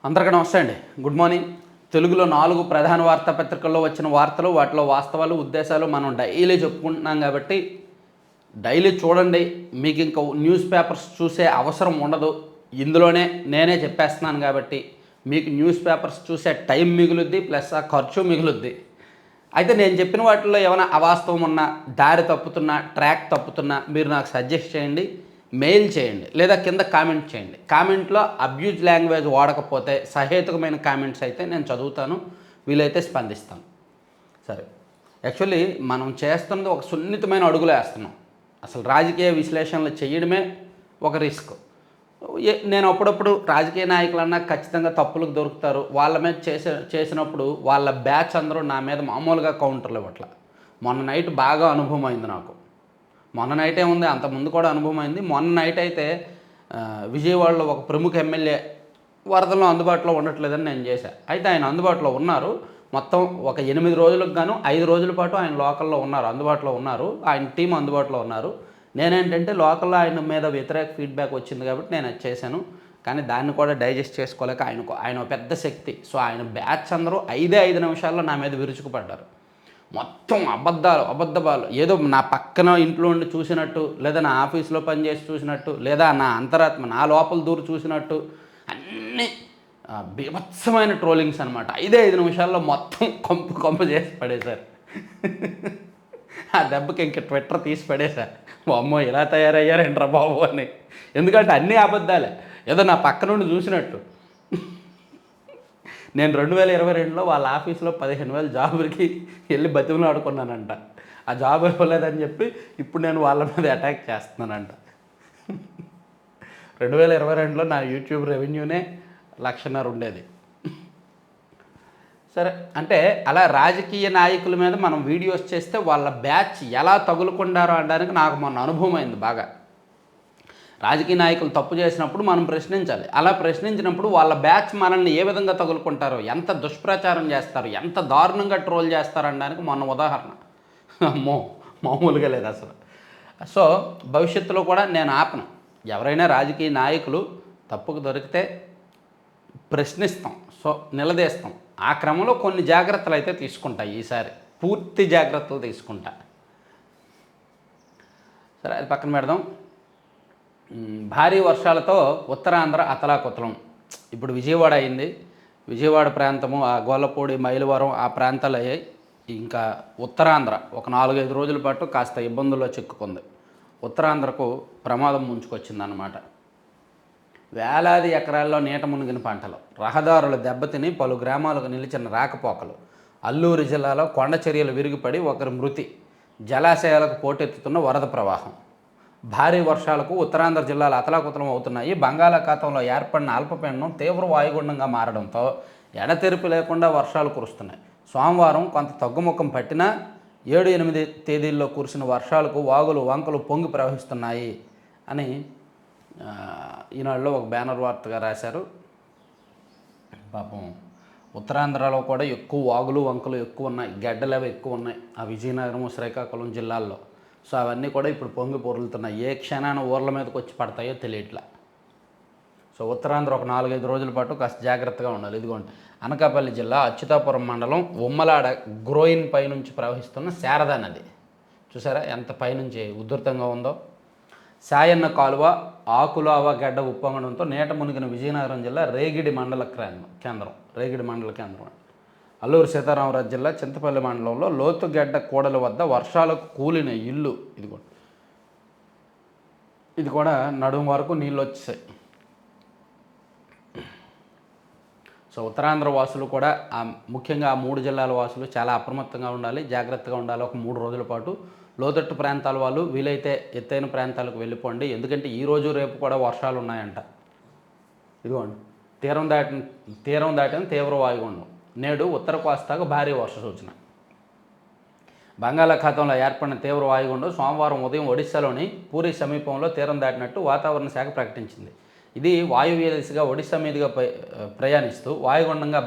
అందరికీ నమస్తే అండి. Good morning. తెలుగులో 4 ప్రధాన వార్తాపత్రికల్లో వచ్చిన వార్తలు, వాటిలో వాస్తవాలు, ఉద్దేశాలు మనం డైలీ చెప్పుకుంటున్నాం కాబట్టి డైలీ చూడండి. మీకు ఇంకా న్యూస్ పేపర్స్ చూసే అవసరం ఉండదు. ఇందులోనే నేనే చెప్పేస్తున్నాను కాబట్టి మీకు న్యూస్ పేపర్స్ చూసే టైం మిగులుద్ది, ప్లస్ ఆ ఖర్చు మిగులుద్ది. అయితే నేను చెప్పిన వాటిల్లో ఏమైనా అవాస్తవం ఉన్నా, దారి తప్పుతున్నా, ట్రాక్ తప్పుతున్నా మీరు నాకు సజెస్ట్ చేయండి, మెయిల్ చేయండి, లేదా కింద కామెంట్ చేయండి. కామెంట్లో అబ్యూజ్ లాంగ్వేజ్ వాడకపోతే సహేతుకమైన కామెంట్స్ అయితే నేను చదువుతాను, వీలైతే స్పందిస్తాను. సరే, యాక్చువల్లీ మనం చేస్తున్నది ఒక సున్నితమైన అడుగులు వేస్తున్నాం. అసలు రాజకీయ విశ్లేషణలు చేయడమే ఒక రిస్క్. నేను అప్పుడప్పుడు రాజకీయ నాయకులన్నా ఖచ్చితంగా తప్పులకు దొరుకుతారు. వాళ్ళ మీద చేసినప్పుడు వాళ్ళ బ్యాచ్ అందరూ నా మీద మామూలుగా కౌంటర్లు ఇవ్వట్ల. మొన్న నైట్ బాగా అనుభవం అయింది నాకు. మొన్న నైట్ ఏముంది, అంతకుముందు కూడా అనుభవం అయింది. మొన్న నైట్ అయితే విజయవాడలో ఒక ప్రముఖ ఎమ్మెల్యే వరదల్లో అందుబాటులో ఉండట్లేదని నేను చేశాను. అయితే ఆయన అందుబాటులో ఉన్నారు. మొత్తం ఒక 8 రోజులకు గాను 5 రోజుల పాటు ఆయన లోకల్లో ఉన్నారు, అందుబాటులో ఉన్నారు. ఆయన టీం అందుబాటులో ఉన్నారు. నేనేంటంటే లోకల్లో ఆయన మీద వ్యతిరేక ఫీడ్బ్యాక్ వచ్చింది కాబట్టి నేను అది చేశాను. కానీ దాన్ని కూడా డైజెస్ట్ చేసుకోలేక ఆయన పెద్ద శక్తి. సో ఆయన బ్యాచ్ అందరూ 5 నిమిషాల్లో నా మీద విరుచుకుపడ్డారు. మొత్తం అబద్ధాలు, ఏదో నా పక్కన ఇంట్లో ఉండి చూసినట్టు, లేదా నా ఆఫీస్లో పనిచేసి చూసినట్టు, లేదా నా అంతరాత్మ నా లోపల దూరు చూసినట్టు అన్నీ బీభత్సమైన ట్రోలింగ్స్ అనమాట. 5 నిమిషాల్లో మొత్తం కొంప చేసి పడేశారు. ఆ దెబ్బకి ఇంక ట్విట్టర్ తీసి పడేశారు. అమ్మో ఇలా తయారయ్యారేంట్రా బాబు అని. ఎందుకంటే అన్నీ అబద్ధాలే, ఏదో నా పక్క నుండి చూసినట్టు. నేను 2022లో వాళ్ళ ఆఫీస్లో 15,000 జాబులకి వెళ్ళి బతిమలాడుకున్నానంట. ఆ జాబ్ ఇవ్వలేదని చెప్పి ఇప్పుడు నేను వాళ్ళ మీద అటాక్ చేస్తున్నానంట. 2022లో నా యూట్యూబ్ రెవెన్యూనే 1,50,000 ఉండేది. సరే, అంటే అలా రాజకీయ నాయకుల మీద మనం వీడియోస్ చేస్తే వాళ్ళ బ్యాచ్ ఎలా తగులుకుంటారో అనడానికి నాకు మొన్న అనుభవం అయింది బాగా. రాజకీయ నాయకులు తప్పు చేసినప్పుడు మనం ప్రశ్నించాలి. అలా ప్రశ్నించినప్పుడు వాళ్ళ బ్యాచ్ మనల్ని ఏ విధంగా తగులుకుంటారో, ఎంత దుష్ప్రచారం చేస్తారు, ఎంత దారుణంగా ట్రోల్ చేస్తారు అనడానికి మొన్న ఉదాహరణ. అమ్మో మామూలుగా లేదు అసలు. సో భవిష్యత్తులో కూడా నేను ఆపను. ఎవరైనా రాజకీయ నాయకులు తప్పుకు దొరికితే ప్రశ్నిస్తాం, సో నిలదీస్తాం. ఆ క్రమంలో కొన్ని జాగ్రత్తలు అయితే తీసుకుంటా. ఈసారి పూర్తి జాగ్రత్తలు తీసుకుంటా. సరే, అది పక్కన పెడదాం. భారీ వర్షాలతో ఉత్తరాంధ్ర అతలాకుతలం. ఇప్పుడు విజయవాడ అయింది. విజయవాడ ప్రాంతము, ఆ గోల్లపూడి, మైలవరం ఆ ప్రాంతాలు అయ్యాయి. ఇంకా ఉత్తరాంధ్ర ఒక 4-5 రోజుల పాటు కాస్త ఇబ్బందుల్లో చిక్కుకుంది. ఉత్తరాంధ్రకు ప్రమాదం ముంచుకొచ్చిందన్నమాట. వేలాది ఎకరాల్లో నీట మునిగిన పంటలు, రహదారులు దెబ్బతిని పలు గ్రామాలకు నిలిచిన రాకపోకలు, అల్లూరు జిల్లాలో కొండ చర్యలు విరిగిపడి ఒకరి మృతి, జలాశయాలకు పోటెత్తుతున్న వరద ప్రవాహం. భారీ వర్షాలకు ఉత్తరాంధ్ర జిల్లాలు అతలాకుతలం అవుతున్నాయి. బంగాళాఖాతంలో ఏర్పడిన అల్పపీడనం తీవ్ర వాయుగుండంగా మారడంతో ఎడతెరిపి లేకుండా వర్షాలు కురుస్తున్నాయి. సోమవారం కొంత తగ్గుముఖం పట్టినా 7-8 తేదీల్లో కురిసిన వర్షాలకు వాగులు వంకలు పొంగి ప్రవహిస్తున్నాయి అని ఈనాడులో ఒక బ్యానర్ వార్తగా రాశారు. పాపం ఉత్తరాంధ్రలో కూడా ఎక్కువ వాగులు వంకలు ఎక్కువ ఉన్నాయి, గడ్డలవి ఎక్కువ ఉన్నాయి ఆ విజయనగరం, శ్రీకాకుళం జిల్లాల్లో. సో అవన్నీ కూడా ఇప్పుడు పొంగి పొరులుతున్నాయి. ఏ క్షణాన ఊర్ల మీదకి వచ్చి పడతాయో తెలియట్లా. సో ఉత్తరాంధ్ర ఒక 4-5 రోజుల పాటు కాస్త జాగ్రత్తగా ఉండాలి. ఇదిగోండి, అనకాపల్లి జిల్లా అచ్యుతాపురం మండలం ఉమ్మలాడ గ్రోయిన్ పైనుంచి ప్రవహిస్తున్న శారదా నది చూసారా ఎంత పైనుంచి ఉధృతంగా ఉందో. సాయన్న కాలువ ఆకులావ గడ్డ ఉప్పొంగడంతో నీట మునిగిన విజయనగరం జిల్లా రేగిడి మండల కేంద్రం. అల్లూరు సీతారామరాజు జిల్లా చింతపల్లి మండలంలో లోతుగడ్డ కూడలి వద్ద వర్షాలకు కూలిన ఇల్లు. ఇది కూడా నడుము వరకు నీళ్ళు వచ్చేసాయి. సో ఉత్తరాంధ్ర వాసులు కూడా ముఖ్యంగా ఆ 3 జిల్లాల వాసులు చాలా అప్రమత్తంగా ఉండాలి, జాగ్రత్తగా ఉండాలి. ఒక 3 రోజుల పాటు లోతట్టు ప్రాంతాల వాళ్ళు వీలైతే ఎత్తైన ప్రాంతాలకు వెళ్ళిపోండి. ఎందుకంటే ఈరోజు రేపు కూడా వర్షాలు ఉన్నాయంట. ఇదిగోండి, తీరం దాటిన తీవ్ర వాయుగుండం. నేడు ఉత్తర కోస్తాకు భారీ వర్ష సూచన. బంగాళాఖాతంలో ఏర్పడిన తీవ్ర వాయుగుండం సోమవారం ఉదయం ఒడిశాలోని పూరి సమీపంలో తీరం దాటినట్టు వాతావరణ శాఖ ప్రకటించింది. ఇది వాయువ్య దిశగా ఒడిశా మీదుగా ప్రయాణిస్తూ వాయుగుండంగా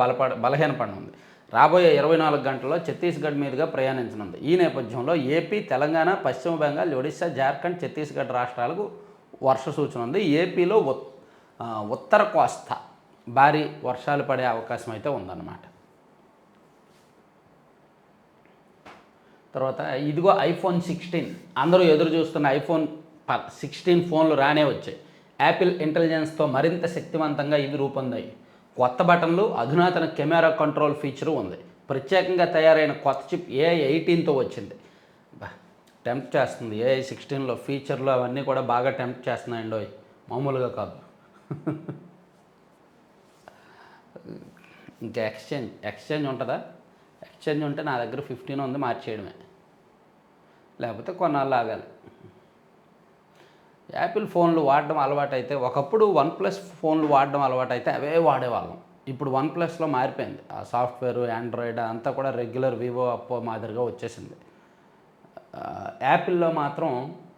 బలహీనపడనుంది. రాబోయే 24 గంటల్లో ఛత్తీస్గఢ్ మీదుగా ప్రయాణించనుంది. ఈ నేపథ్యంలో ఏపీ, తెలంగాణ, పశ్చిమ బెంగాల్, ఒడిశా, జార్ఖండ్, ఛత్తీస్గఢ్ రాష్ట్రాలకు వర్ష సూచన ఉంది. ఏపీలో ఉత్తర కోస్తా భారీ వర్షాలు పడే అవకాశం అయితే ఉందన్నమాట. తర్వాత ఇదిగో ఐఫోన్ 16, అందరూ ఎదురు చూస్తున్న ఐఫోన్ 16 ఫోన్లు రానే వచ్చాయి. యాపిల్ ఇంటెలిజెన్స్తో మరింత శక్తివంతంగా ఇవి రూపొందాయి. కొత్త బటన్లు, అధునాతన కెమెరా కంట్రోల్ ఫీచరు ఉంది. ప్రత్యేకంగా తయారైన కొత్త చిప్ AI18తో వచ్చింది. టెంప్ట్ చేస్తుంది. AI16లో ఫీచర్లు అవన్నీ కూడా బాగా టెంప్ట్ చేస్తున్నాయండి, మామూలుగా కాదు. ఇంకా ఎక్స్చేంజ్ ఉంటుందా? ఎక్స్చేంజ్ ఉంటే నా దగ్గర 15 ఉంది, మార్చేయడమే, లేకపోతే కొన్నాళ్ళు ఆగాలి. యాపిల్ ఫోన్లు వాడడం అలవాటు అయితే, ఒకప్పుడు OnePlus ఫోన్లు వాడడం అలవాటు అయితే అవే వాడేవాళ్ళం. ఇప్పుడు OnePlusలో మారిపోయింది. ఆ సాఫ్ట్వేర్, ఆండ్రాయిడ్ అంతా కూడా రెగ్యులర్ వివో, అప్పో మాదిరిగా వచ్చేసింది. యాపిల్లో మాత్రం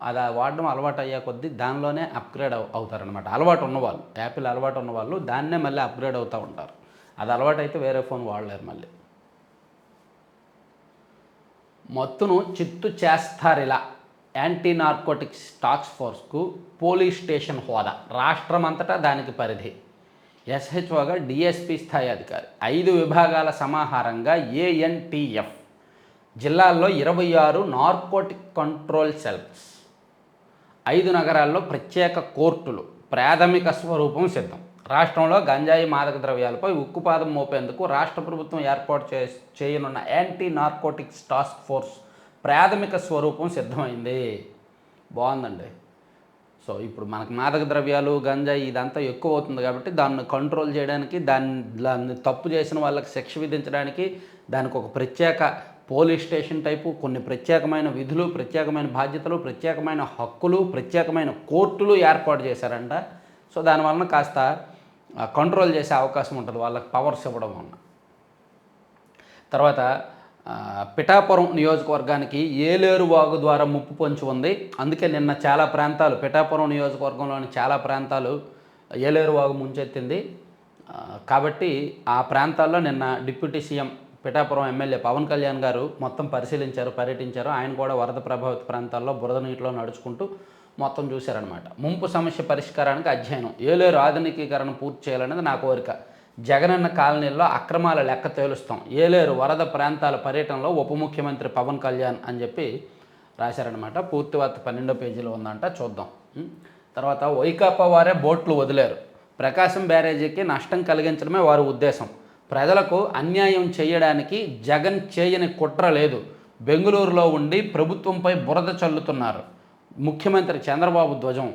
అది వాడడం అలవాటు అయ్యే కొద్దీ దానిలోనే అప్గ్రేడ్ అవుతారనమాట. అలవాటు ఉన్నవాళ్ళు, యాపిల్ అలవాటు ఉన్నవాళ్ళు దాన్నే మళ్ళీ అప్గ్రేడ్ అవుతూ ఉంటారు. అది అలవాటు అయితే వేరే ఫోన్ వాడలేరు మళ్ళీ. మత్తును చిత్తు చేస్తారిలా యాంటీ నార్కోటిక్స్ టాస్క్ ఫోర్స్కు పోలీస్ స్టేషన్ హోదా, రాష్ట్రమంతటా దానికి పరిధి. ఎస్హెచ్ఓగా డిఎస్పీ స్థాయి అధికారి. 5 విభాగాల సమాహారంగా ANTF. జిల్లాల్లో 26 నార్కోటిక్ కంట్రోల్ సెల్స్, 5 నగరాల్లో ప్రత్యేక కోర్టులు, ప్రాథమిక స్వరూపం సిద్ధం. రాష్ట్రంలో గంజాయి, మాదక ద్రవ్యాలపై ఉక్కుపాదం మోపేందుకు రాష్ట్ర ప్రభుత్వం ఏర్పాటు చేయనున్న యాంటీ నార్కోటిక్స్ టాస్క్ ఫోర్స్ ప్రాథమిక స్వరూపం సిద్ధమైంది. బాగుందండి. సో ఇప్పుడు మనకు మాదక ద్రవ్యాలు, గంజాయి ఇదంతా ఎక్కువ అవుతుంది కాబట్టి దాన్ని కంట్రోల్ చేయడానికి, దాన్ని తప్పు చేసిన వాళ్ళకి శిక్ష విధించడానికి దానికి ఒక ప్రత్యేక పోలీస్ స్టేషన్ టైపు, కొన్ని ప్రత్యేకమైన విధులు, ప్రత్యేకమైన బాధ్యతలు, ప్రత్యేకమైన హక్కులు, ప్రత్యేకమైన కోర్టులు ఏర్పాటు చేశారంట. సో దానివలన కాస్త కంట్రోల్ చేసే అవకాశం ఉంటుంది వాళ్ళకి పవర్స్ ఇవ్వడం వలన. తర్వాత పిఠాపురం నియోజకవర్గానికి ఏలేరు వాగు ద్వారా ముప్పు పొంచి ఉంది. అందుకే నిన్న చాలా ప్రాంతాలు, పిఠాపురం నియోజకవర్గంలోని చాలా ప్రాంతాలు ఏలేరు వాగు ముంచెత్తింది. కాబట్టి ఆ ప్రాంతాల్లో నిన్న deputy CM, Pithapuram MLA Pawan Kalyan garu మొత్తం పరిశీలించారు, పర్యటించారు. ఆయన కూడా వరద ప్రభావిత ప్రాంతాల్లో బురద నీటిలో నడుచుకుంటూ మొత్తం చూశారనమాట. ముంపు సమస్య పరిష్కారానికి అధ్యయనం, ఏలేరు ఆధునికీకరణ పూర్తి చేయాలనేది నా కోరిక, జగనన్న కాలనీల్లో అక్రమాల లెక్క తేలుస్తాం, ఏలేరు వరద ప్రాంతాల పర్యటనలో ఉప ముఖ్యమంత్రి పవన్ కళ్యాణ్ అని చెప్పి రాశారనమాట. పూర్తి వార్త 12వ పేజీలో ఉందంట, చూద్దాం. తర్వాత వైకాపా వారే బోట్లు వదిలేరు, ప్రకాశం బ్యారేజీకి నష్టం కలిగించడమే వారి ఉద్దేశం, ప్రజలకు అన్యాయం చేయడానికి జగన్ చేయని కుట్ర లేదు, బెంగళూరులో ఉండి ప్రభుత్వంపై బురద చల్లుతున్నారు, ముఖ్యమంత్రి చంద్రబాబు ధ్వజం.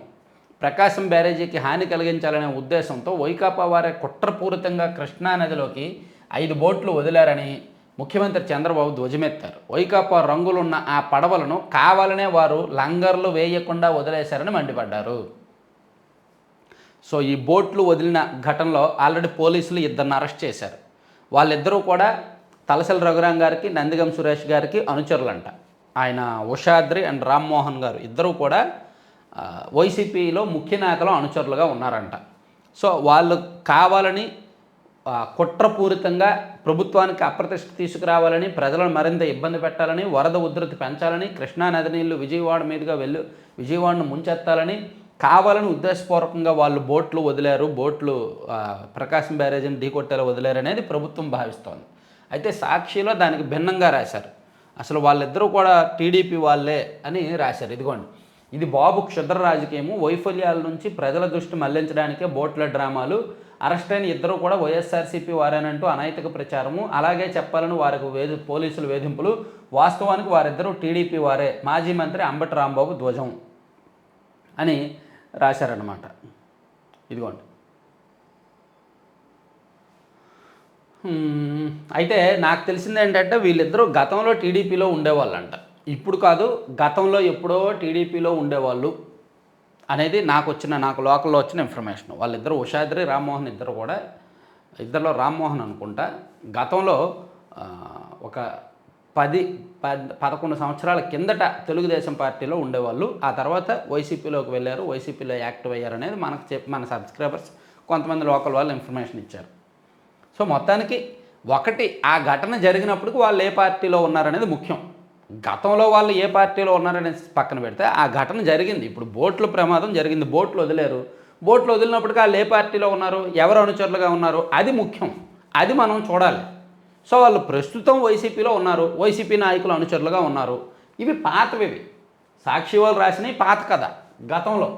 ప్రకాశం బ్యారేజీకి హాని కలిగించాలనే ఉద్దేశంతో వైకాపా వారే కుట్రపూరితంగా కృష్ణానదిలోకి 5 బోట్లు వదిలారని ముఖ్యమంత్రి చంద్రబాబు ధ్వజమెత్తారు. వైకాపా రంగులున్న ఆ పడవలను కావాలనే వారు లంగర్లు వేయకుండా వదిలేశారని మండిపడ్డారు. సో ఈ బోట్లు వదిలిన ఘటనలో ఆల్రెడీ పోలీసులు 2ని అరెస్ట్ చేశారు. వాళ్ళిద్దరూ కూడా తలసల రఘురాం గారికి, నందిగం సురేష్ గారికి అనుచరులంట. ఆయన ఉషాద్రి అండ్ రామ్మోహన్ గారు ఇద్దరూ కూడా వైసీపీలో ముఖ్య నేతలు అనుచరులుగా ఉన్నారంట. సో వాళ్ళు కావాలని కుట్రపూరితంగా ప్రభుత్వానికి అప్రతిష్ట తీసుకురావాలని, ప్రజలను మరింత ఇబ్బంది పెట్టాలని, వరద ఉధృతి పెంచాలని, కృష్ణానది నీళ్లు విజయవాడ మీదుగా విజయవాడను ముంచెత్తాలని కావాలని ఉద్దేశపూర్వకంగా వాళ్ళు బోట్లు వదిలారు, బోట్లు ప్రకాశం బ్యారేజీని ఢీకొట్టేలా వదిలేరు అనేది ప్రభుత్వం భావిస్తోంది. అయితే సాక్షిలో దానికి భిన్నంగా రాశారు. అసలు వాళ్ళిద్దరూ కూడా టీడీపీ వాళ్ళే అని రాశారు. ఇదిగోండి, ఇది బాబు క్షుద్ర రాజకీయము, వైఫల్యాల నుంచి ప్రజల దృష్టి మళ్లించడానికే బోట్ల డ్రామాలు, అరెస్ట్ అయిన ఇద్దరు కూడా వైఎస్ఆర్సీపీ వారేనంటూ అనైతిక ప్రచారము, అలాగే చెప్పాలని వారికి పోలీసుల వేధింపులు, వాస్తవానికి వారిద్దరూ టీడీపీ వారే, మాజీ మంత్రి అంబటి రాంబాబు ధ్వజం అని రాశారన్నమాట. ఇదిగోండి. అయితే నాకు తెలిసింది ఏంటంటే వీళ్ళిద్దరూ గతంలో టీడీపీలో ఉండేవాళ్ళంట. ఇప్పుడు కాదు, గతంలో ఎప్పుడో టీడీపీలో ఉండేవాళ్ళు అనేది నాకు లోకల్లో వచ్చిన ఇన్ఫర్మేషన్. వాళ్ళిద్దరూ ఉషాద్రి, రామ్మోహన్ ఇద్దరు కూడా, ఇద్దరిలో రామ్మోహన్ అనుకుంటా, గతంలో ఒక 10-11 సంవత్సరాల కిందట తెలుగుదేశం పార్టీలో ఉండేవాళ్ళు. ఆ తర్వాత వైసీపీలోకి వెళ్ళారు, వైసీపీలో యాక్టివ్ అయ్యారు అనేది మన సబ్స్క్రైబర్స్ కొంతమంది లోకల్ వాళ్ళు ఇన్ఫర్మేషన్ ఇచ్చారు. సో మొత్తానికి ఒకటి, ఆ ఘటన జరిగినప్పటికి వాళ్ళు ఏ పార్టీలో ఉన్నారనేది ముఖ్యం. గతంలో వాళ్ళు ఏ పార్టీలో ఉన్నారనేది పక్కన పెడితే ఆ ఘటన జరిగింది. ఇప్పుడు బోట్ల ప్రమాదం జరిగింది, బోట్లు వదిలేరు, బోట్లో వదిలినప్పటికీ వాళ్ళు ఏ పార్టీలో ఉన్నారు, ఎవరు అనుచరులుగా ఉన్నారు, అది ముఖ్యం. అది మనం చూడాలి. సో వాళ్ళు ప్రస్తుతం వైసీపీలో ఉన్నారు, వైసీపీ నాయకులు అనుచరులుగా ఉన్నారు. ఇవి పాతవి, సాక్షి వాళ్ళు రాసినవి పాత కథ గతంలో.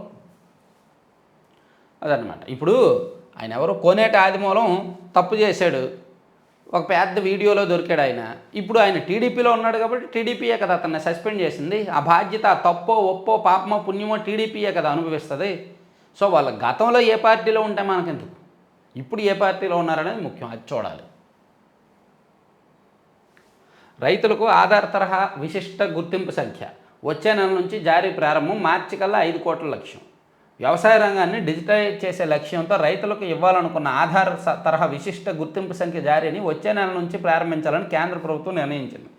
అదనమాట. ఇప్పుడు ఆయన ఎవరో కోనేటి ఆదిమూలం తప్పు చేశాడు, ఒక పెద్ద వీడియోలో దొరికాడు ఆయన. ఇప్పుడు ఆయన టీడీపీలో ఉన్నాడు కాబట్టి టీడీపీయే కదా అతన్ని సస్పెండ్ చేసింది. ఆ బాధ్యత, తప్పో ఒప్పో పాపమో పుణ్యమో టీడీపీయే కదా అనుభవిస్తుంది. సో వాళ్ళ గతంలో ఏ పార్టీలో ఉంటే మనకెందుకు, ఇప్పుడు ఏ పార్టీలో ఉన్నారనేది ముఖ్యం, అది చూడాలి. రైతులకు ఆధార్ తరహా విశిష్ట గుర్తింపు సంఖ్య వచ్చే నెల నుంచి జారీ ప్రారంభం, మార్చి కల్లా 5 కోట్ల లక్ష్యం. వ్యవసాయ రంగాన్ని డిజిటలైజ్ చేసే లక్ష్యంతో రైతులకు ఇవ్వాలనుకున్న ఆధార్ తరహా విశిష్ట గుర్తింపు సంఖ్య జారీని వచ్చే నెల నుంచి ప్రారంభించాలని కేంద్ర ప్రభుత్వం నిర్ణయించింది.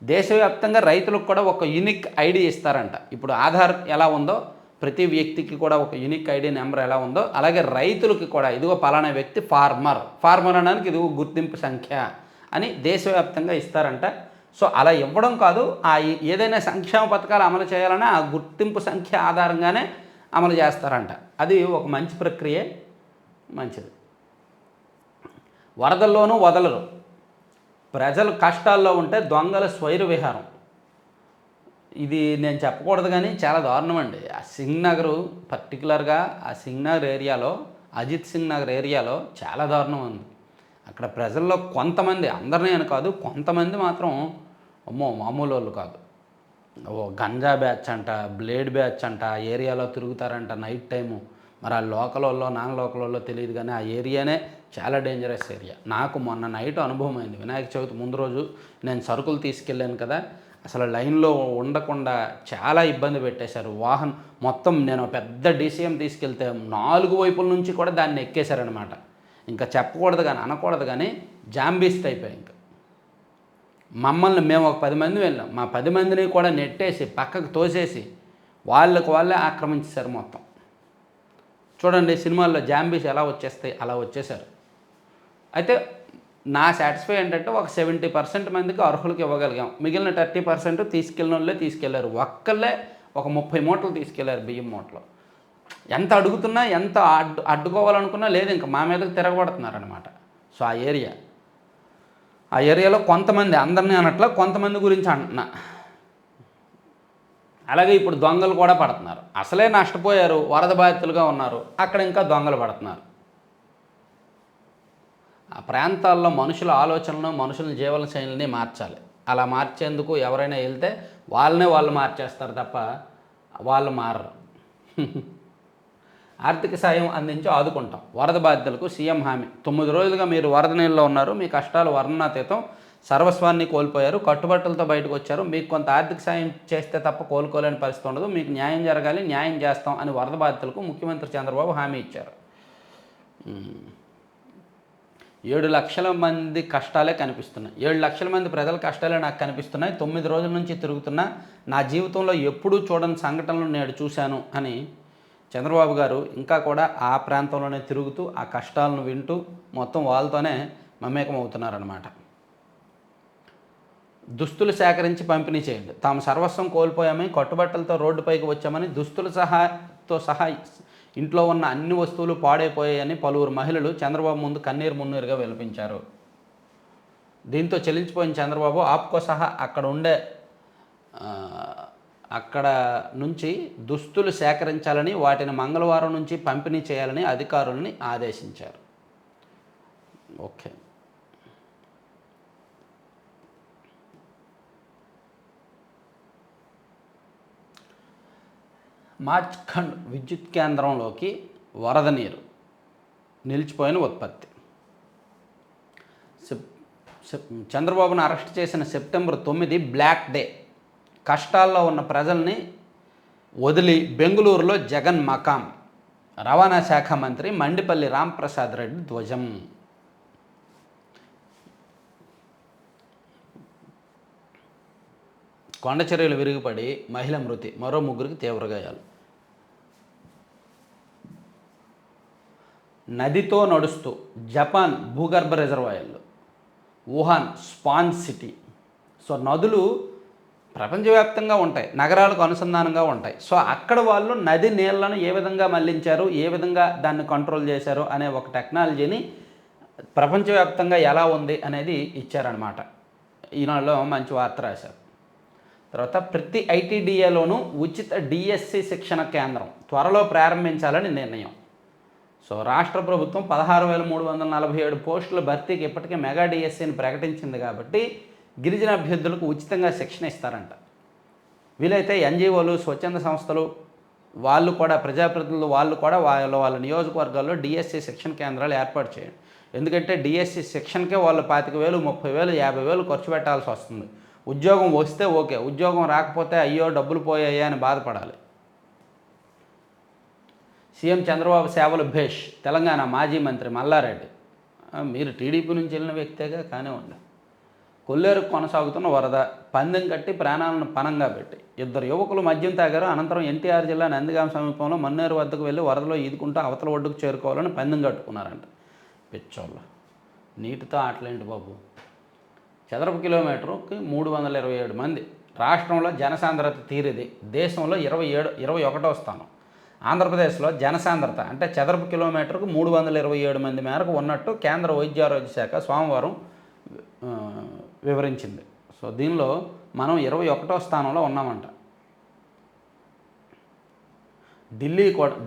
దేశవ్యాప్తంగా రైతులకు కూడా ఒక యూనిక్ ఐడి ఇస్తారంట. ఇప్పుడు ఆధార్ ఎలా ఉందో ప్రతి వ్యక్తికి కూడా ఒక యూనిక్ ఐడి నెంబర్ ఎలా ఉందో, అలాగే రైతులకి కూడా ఇదిగో పలానా వ్యక్తి ఫార్మర్ అనడానికి ఇదిగో గుర్తింపు సంఖ్య అని దేశవ్యాప్తంగా ఇస్తారంట. సో అలా ఇవ్వడం కాదు, ఏదైనా సంక్షేమ పథకాలు అమలు చేయాలన్నా ఆ గుర్తింపు సంఖ్య ఆధారంగానే అమలు చేస్తారంట. అది ఒక మంచి ప్రక్రియ, మంచిది. వరదల్లోనూ వదలరు, ప్రజలు కష్టాల్లో ఉంటే దొంగల స్వైర విహారం. ఇది నేను చెప్పకూడదు కానీ చాలా దారుణం అండి. ఆ సింగ్ నగర్, పర్టికులర్గా ఆ సింగ్ నగర్ ఏరియాలో, అజిత్ సింగ్ నగర్ ఏరియాలో చాలా దారుణం ఉంది. అక్కడ ప్రజల్లో కొంతమంది, అందరినీ అని కాదు, కొంతమంది మాత్రం అమ్మో మామూలు వాళ్ళు కాదు. ఓ గంజా బ్యాచ్ అంట, బ్లేడ్ బ్యాచ్ అంట, ఆ ఏరియాలో తిరుగుతారంట నైట్ టైము. మరి ఆ లోకల్ వాళ్ళో నాన్ లోకల్ వాళ్ళో తెలియదు కానీ ఆ ఏరియానే చాలా డేంజరస్ ఏరియా. నాకు మొన్న నైట్ అనుభవం అయింది. వినాయక చవితి ముందు రోజు నేను సరుకులు తీసుకెళ్ళాను కదా, అసలు లైన్లో ఉండకుండా చాలా ఇబ్బంది పెట్టేశారు. వాహనం మొత్తం, నేను పెద్ద డీసీఎం తీసుకెళ్తే 4 వైపుల నుంచి కూడా దాన్ని ఎక్కేశారనమాట. ఇంకా చెప్పకూడదు కానీ అనకూడదు కానీ జాంబీస్ అయిపోయాయి. ఇంకా మమ్మల్ని, మేము ఒక 10 మంది వెళ్ళాం, మా 10 మందిని కూడా నెట్టేసి పక్కకు తోసేసి వాళ్ళే ఆక్రమించేశారు మొత్తం. చూడండి సినిమాల్లో జాంబీస్ ఎలా వచ్చేస్తాయి, అలా వచ్చేసారు. అయితే నా సాటిస్ఫై ఏంటంటే ఒక 70% మందికి అర్హులకు ఇవ్వగలిగాం. మిగిలిన 30% తీసుకెళ్ళిన వాళ్ళే తీసుకెళ్లారు. ఒక్కళ్ళే ఒక 30 మూటలు తీసుకెళ్లారు, బియ్యం మూటలు. ఎంత అడుగుతున్నా, ఎంత అడ్డుకోవాలనుకున్నా లేదు, ఇంకా మా మీదకి తిరగబడుతున్నారనమాట. సో ఆ ఏరియాలో కొంతమంది, అందరినీ అనట్లా, కొంతమంది గురించి అంటున్నా. అలాగే ఇప్పుడు దొంగలు కూడా పడుతున్నారు. అసలే నష్టపోయారు, వరద బాధితులుగా ఉన్నారు, అక్కడ ఇంకా దొంగలు పడుతున్నారు. ఆ ప్రాంతాల్లో మనుషుల ఆలోచనలను, మనుషుల జీవన శైలిని మార్చాలి. అలా మార్చేందుకు ఎవరైనా వెళ్తే వాళ్ళు మార్చేస్తారు తప్ప వాళ్ళు మారరు. ఆర్థిక సాయం అందించి ఆదుకుంటాం, వరద బాధితులకు సీఎం హామీ. 9 రోజులుగా మీరు వరద నీళ్ళలో ఉన్నారు, మీ కష్టాలు వర్ణనాతీతం, సర్వస్వాన్ని కోల్పోయారు, కట్టుబట్టలతో బయటకు వచ్చారు, మీకు కొంత ఆర్థిక సాయం చేస్తే తప్ప కోలుకోలేని పరిస్థితి ఉండదు, మీకు న్యాయం జరగాలి, న్యాయం చేస్తాం అని వరద బాధితులకు ముఖ్యమంత్రి చంద్రబాబు హామీ ఇచ్చారు. 7 లక్షల మంది కష్టాలే కనిపిస్తున్నాయి, 7 లక్షల మంది ప్రజల కష్టాలే నాకు కనిపిస్తున్నాయి, 9 రోజుల నుంచి తిరుగుతున్నా, నా జీవితంలో ఎప్పుడూ చూడని సంఘటనలు నేడు చూశాను అని చంద్రబాబు గారు ఇంకా కూడా ఆ ప్రాంతంలోనే తిరుగుతూ ఆ కష్టాలను వింటూ మొత్తం వాళ్ళతోనే మమేకం అవుతున్నారన్నమాట. దుస్తులు సేకరించి పంపిణీ చేయండి, తాము సర్వస్వం కోల్పోయామని, కట్టుబట్టలతో రోడ్డుపైకి వచ్చామని, దుస్తుల సహా ఇంట్లో ఉన్న అన్ని వస్తువులు పాడైపోయాయని పలువురు మహిళలు చంద్రబాబు ముందు కన్నీరు మున్నీరుగా విలపించారు. దీంతో చెల్లించిపోయిన చంద్రబాబు ఆప్కో సహా అక్కడ నుంచి దుస్తులు సేకరించాలని, వాటిని మంగళవారం నుంచి పంపిణీ చేయాలని అధికారులని ఆదేశించారు. ఓకే, మార్చ్ఖండ్ విద్యుత్ కేంద్రంలోకి వరద నీరు, నిలిచిపోయిన ఉత్పత్తి. చంద్రబాబును అరెస్ట్ చేసిన సెప్టెంబర్ 9 బ్లాక్ డే. కష్టాల్లో ఉన్న ప్రజల్ని వదిలి బెంగళూరులో జగన్ మకాం. రవాణా శాఖ మంత్రి మండిపల్లి రాంప్రసాద్ రెడ్డి ధ్వజం. కొండ చర్యలు విరిగిపడి మహిళ మృతి, మరో 3కి తీవ్ర గాయాలు. నదితో నడుస్తూ జపాన్ భూగర్భ రిజర్వాయర్లు, వుహాన్ స్పాంజ్ సిటీ. సో నదులు ప్రపంచవ్యాప్తంగా ఉంటాయి, నగరాలకు అనుసంధానంగా ఉంటాయి. సో అక్కడ వాళ్ళు నది నీళ్లను ఏ విధంగా మళ్లించారు, ఏ విధంగా దాన్ని కంట్రోల్ చేశారు అనే ఒక టెక్నాలజీని ప్రపంచవ్యాప్తంగా ఎలా ఉంది అనేది ఇచ్చారనమాట. ఈనాడులో మంచి వార్త రాశారు. తర్వాత ప్రతి ఐటీడీఏలోనూ ఉచిత డిఎస్సి శిక్షణ కేంద్రం త్వరలో ప్రారంభించాలని నిర్ణయం. సో రాష్ట్ర ప్రభుత్వం 16,347 పోస్టుల భర్తీకి ఇప్పటికే మెగా డిఎస్సిని ప్రకటించింది కాబట్టి గిరిజన అభ్యర్థులకు ఉచితంగా శిక్షణ ఇస్తారంట. వీలైతే ఎన్జిఓలు, స్వచ్ఛంద సంస్థలు వాళ్ళు కూడా, ప్రజాప్రతినిధులు వాళ్ళు కూడా వాళ్ళ నియోజకవర్గాల్లో డిఎస్సి శిక్షణ కేంద్రాలు ఏర్పాటు చేయండి. ఎందుకంటే డిఎస్సి శిక్షణకే వాళ్ళు 25,000, 30,000, 50,000 ఖర్చు పెట్టాల్సి వస్తుంది. ఉద్యోగం వస్తే ఓకే, ఉద్యోగం రాకపోతే అయ్యో డబ్బులు పోయాయి అని బాధపడాలి. సీఎం చంద్రబాబు సేవలు భేష్, తెలంగాణ మాజీ మంత్రి మల్లారెడ్డి. మీరు టీడీపీ నుంచి వెళ్ళిన వ్యక్తిగా కానివ్వండి. కొల్లేరుకు కొనసాగుతున్న వరద, పందెం కట్టి ప్రాణాలను పణంగా పెట్టి 2 యువకులు మద్యం తాగారు. అనంతరం ఎన్టీఆర్ జిల్లా నందిగామ సమీపంలో మన్నేరు వద్దకు వెళ్ళి వరదలో ఈదుకుంటూ అవతల ఒడ్డుకు చేరుకోవాలని పందెం కట్టుకున్నారంట. పిచ్చోళ్ళు, నీటితో ఆటలేంటి బాబు. చదరపు కిలోమీటర్కి 327 మంది. రాష్ట్రంలో జనసాంద్రత తీరిది. దేశంలో 21వ స్థానం. ఆంధ్రప్రదేశ్లో జనసాంద్రత అంటే చదరపు కిలోమీటర్కు 327 మంది మేరకు ఉన్నట్టు కేంద్ర వైద్య ఆరోగ్య శాఖ సోమవారం వివరించింది. సో దీనిలో మనం 21వ స్థానంలో ఉన్నామంట.